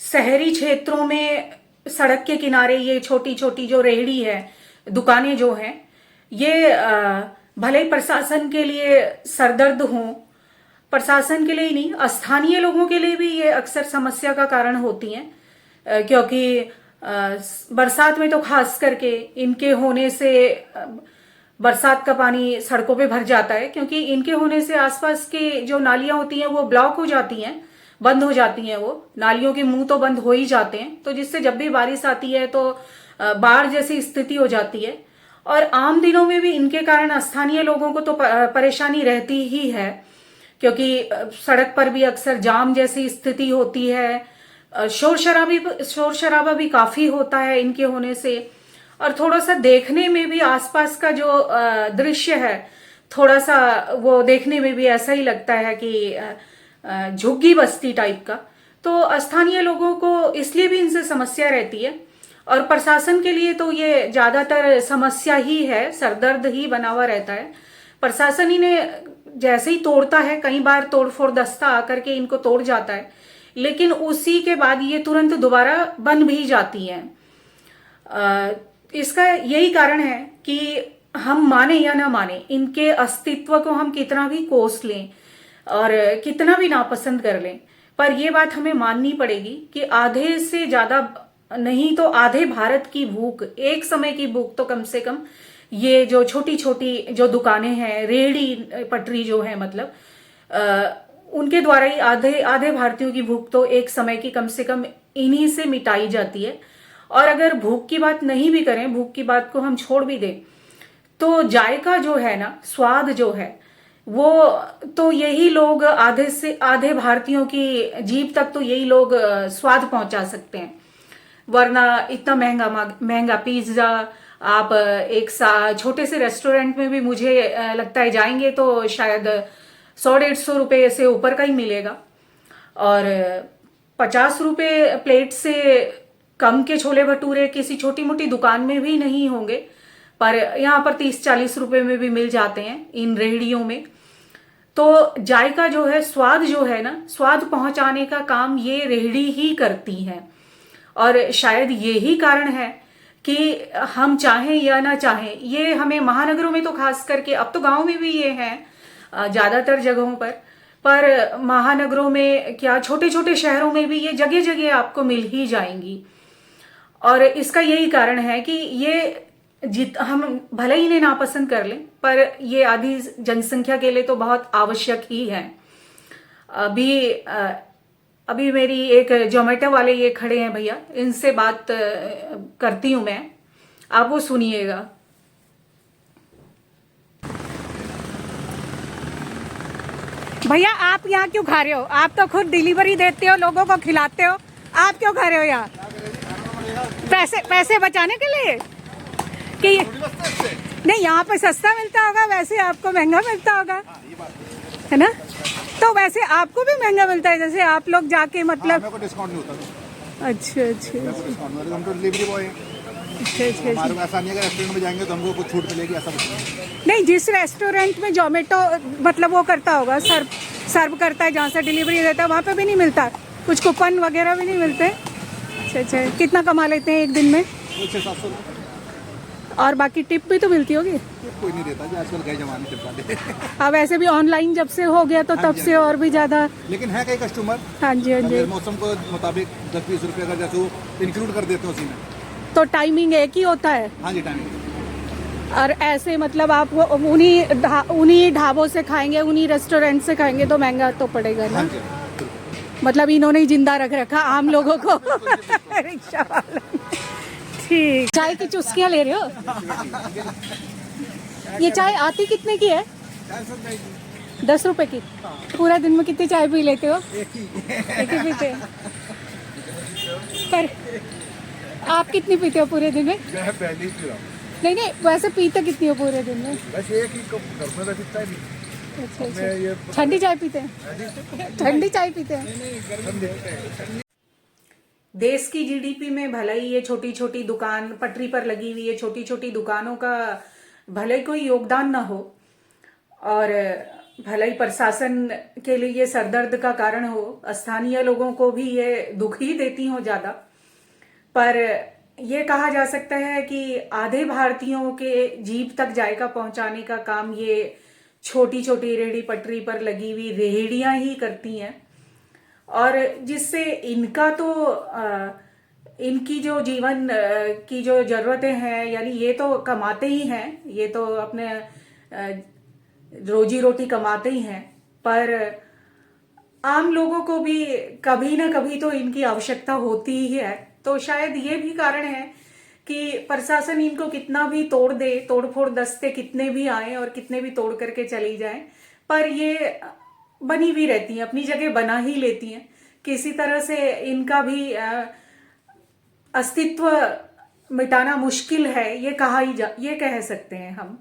शहरी क्षेत्रों में सड़क के किनारे ये छोटी छोटी जो रेहड़ी है, दुकानें जो हैं, ये भले ही प्रशासन के लिए सरदर्द हों, प्रशासन के लिए ही नहीं, स्थानीय लोगों के लिए भी ये अक्सर समस्या का कारण होती हैं। क्योंकि बरसात में तो खास करके इनके होने से बरसात का पानी सड़कों पे भर जाता है, क्योंकि इनके होने से आसपास के जो नालियां होती हैं वो ब्लॉक हो जाती हैं, बंद हो जाती हैं। वो नालियों के मुंह तो बंद हो ही जाते हैं, तो जिससे जब भी बारिश आती है तो बाढ़ जैसी स्थिति हो जाती है। और आम दिनों में भी इनके कारण स्थानीय लोगों को तो परेशानी रहती ही है, क्योंकि सड़क पर भी अक्सर जाम जैसी स्थिति होती है। शोर शराबा भी काफी होता है इनके होने से। और थोड़ा सा देखने में भी आसपास का जो दृश्य है, थोड़ा सा वो देखने में भी ऐसा ही लगता है कि झुग्गी बस्ती टाइप का। तो स्थानीय लोगों को इसलिए भी इनसे समस्या रहती है। और प्रशासन के लिए तो ये ज्यादातर समस्या ही है, सरदर्द ही बना हुआ रहता है। प्रशासन ही ने जैसे ही तोड़ता है, कई बार तोड़फोड़ दस्ता आकर के इनको तोड़ जाता है, लेकिन उसी के बाद ये तुरंत दोबारा बन भी जाती हैं। इसका यही कारण है कि हम माने या ना माने, इनके अस्तित्व को हम कितना भी कोस लें और कितना भी नापसंद कर लें, पर यह बात हमें माननी पड़ेगी कि आधे से ज्यादा नहीं तो आधे भारत की भूख, एक समय की भूख तो कम से कम ये जो छोटी छोटी जो दुकानें हैं, रेहड़ी पटरी जो है, मतलब उनके द्वारा ही आधे आधे भारतीयों की भूख तो एक समय की कम से कम इन्हीं से मिटाई जाती है। और अगर भूख की बात नहीं भी करें, भूख की बात को हम छोड़ भी दें, तो जायका जो है ना, स्वाद जो है, वो तो यही लोग आधे से आधे भारतीयों की जीभ तक तो यही लोग स्वाद पहुंचा सकते हैं। वरना इतना महंगा महंगा पिज्जा आप एक छोटे से रेस्टोरेंट में भी मुझे लगता है जाएंगे तो शायद 100-150 रुपये से ऊपर का ही मिलेगा। और 50 रुपये प्लेट से कम के छोले भटूरे किसी छोटी मोटी दुकान में भी नहीं होंगे, पर यहाँ पर 30-40 रुपए में भी मिल जाते हैं इन रेहड़ियों में। तो जायका जो है, स्वाद जो है ना, स्वाद पहुंचाने का काम ये रेहड़ी ही करती है। और शायद यही कारण है कि हम चाहें या ना चाहें, ये हमें महानगरों में तो खास करके, अब तो गांव में भी ये है ज्यादातर जगहों पर महानगरों में क्या, छोटे छोटे शहरों में भी ये जगह जगह आपको मिल ही जाएंगी। और इसका यही कारण है कि ये हम भले ही इन्हें नापसंद कर लें, पर ये आधी जनसंख्या के लिए तो बहुत आवश्यक ही है। अभी मेरी एक जोमेटो वाले ये खड़े हैं भैया, इनसे बात करती हूं मैं, आप वो सुनिएगा। भैया आप यहाँ क्यों खा रहे हो? आप तो खुद डिलीवरी देते हो, लोगों को खिलाते हो, आप क्यों खा रहे हो यहाँ? पैसे बचाने के लिए कि नहीं, यहाँ पे सस्ता मिलता होगा, वैसे आपको महंगा मिलता होगा, है ना? तो वैसे आपको भी महंगा मिलता है, जैसे आप लोग जाके मतलब डिस्काउंट नहीं होता। अच्छा अच्छा हम तो डिलीवरी बॉय हैं। अच्छा हमारे को ऐसा नहीं है कि रेस्टोरेंट में जाएंगे तो हमको कुछ छूट मिलेगी, ऐसा कुछ नहीं। नहीं, जिस रेस्टोरेंट में जोमेटो मतलब वो करता होगा, सर्व करता है, जहाँ से डिलीवरी देता है, वहाँ पे भी नहीं मिलता कुछ कूपन वगैरह भी नहीं मिलते? अच्छा, कितना कमा लेते हैं एक दिन में? 600-700 रुपये। और बाकी टिप भी तो मिलती होगी? कोई नहीं देता जी, आजकल गए जमाने टिप वाले। अब वैसे भी ऑनलाइन जब से हो गया तो तब से और भी ज्यादा। लेकिन है कई कस्टमर, हाँ जी हाँ जी, मौसम को मुताबिक 10-20 रुपये अगर जैसे वो इंक्लूड कर देते हैं उसी में। तो टाइमिंग एक ही होता है? हाँ जी, टाइमिंग। और ऐसे मतलब आप वो उन्हीं ढाबों से खाएंगे, उन्हीं रेस्टोरेंट से खाएंगे तो महंगा तो पड़ेगा ना? हाँ जी, मतलब इन्होंने ही जिंदा रख रखा आम लोगों को। रिक्शा वाला। ठीक, चाय की चुस्कियां ले रहे हो? ये चाय आती कितने की है? 10 रुपए की। पूरा दिन में कितनी चाय पी लेते हो? एक ही पीते हो? पर आप कितनी पीते हो पूरे दिन में? मैं पहले ही नहीं, वैसे पीते कितनी हो पूरे दिन में? बस एक ही कप घर में रखता है। अच्छा, ठंडी चाय पीते हैं? ठंडी चाय पीते हैं? देश की जीडीपी में भले ही ये छोटी छोटी दुकान, पटरी पर लगी हुई ये छोटी छोटी दुकानों का भले कोई योगदान ना हो, और भले ही प्रशासन के लिए ये सरदर्द का कारण हो, स्थानीय लोगों को भी ये दुख ही देती हो ज्यादा, पर ये कहा जा सकता है कि आधे भारतीयों के जीभ तक जायका पहुंचाने का काम ये छोटी छोटी रेहड़ी पटरी पर लगी हुई रेहड़ियां ही करती हैं, और जिससे इनका तो इनकी जो जीवन की जो जरूरतें हैं, यानी ये तो कमाते ही हैं, ये तो अपने रोजी रोटी कमाते ही हैं, पर आम लोगों को भी कभी ना कभी तो इनकी आवश्यकता होती ही है। तो शायद ये भी कारण है कि प्रशासन इनको कितना भी तोड़ दे, तोड़फोड़ दस्ते कितने भी आए और कितने भी तोड़ करके चली जाए, पर ये बनी भी रहती हैं, अपनी जगह बना ही लेती हैं। किसी तरह से इनका भी अस्तित्व मिटाना मुश्किल है, ये कह सकते हैं हम।